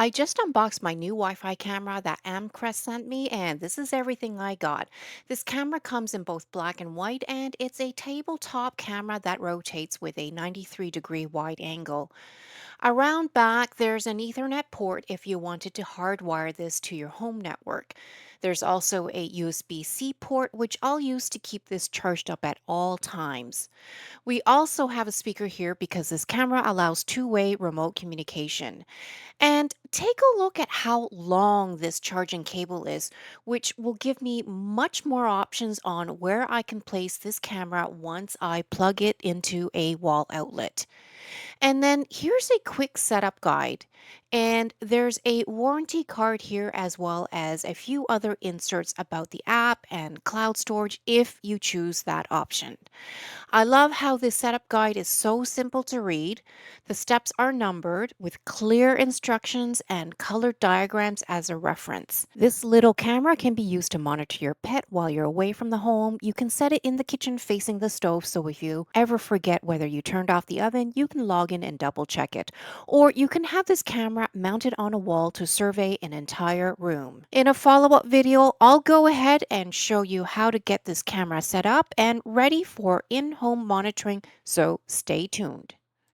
I just unboxed my new Wi-Fi camera that Amcrest sent me, and this is everything I got. This camera comes in both black and white, and it's a tabletop camera that rotates with a 93-degree wide angle. Around back, there's an Ethernet port if you wanted to hardwire this to your home network. There's also a USB-C port, which I'll use to keep this charged up at all times. We also have a speaker here because this camera allows two-way remote communication. And take a look at how long this charging cable is, which will give me much more options on where I can place this camera once I plug it into a wall outlet. And then here's a quick setup guide. And there's a warranty card here as well as a few other inserts about the app and cloud storage if you choose that option. I love how this setup guide is so simple to read. The steps are numbered with clear instructions and colored diagrams as a reference. This little camera can be used to monitor your pet while you're away from the home. You can set it in the kitchen facing the stove, so if you ever forget whether you turned off the oven, you can log in and double check it. Or you can have this camera mounted on a wall to survey an entire room. In a follow-up video, I'll go ahead and show you how to get this camera set up and ready for in-home monitoring, so stay tuned.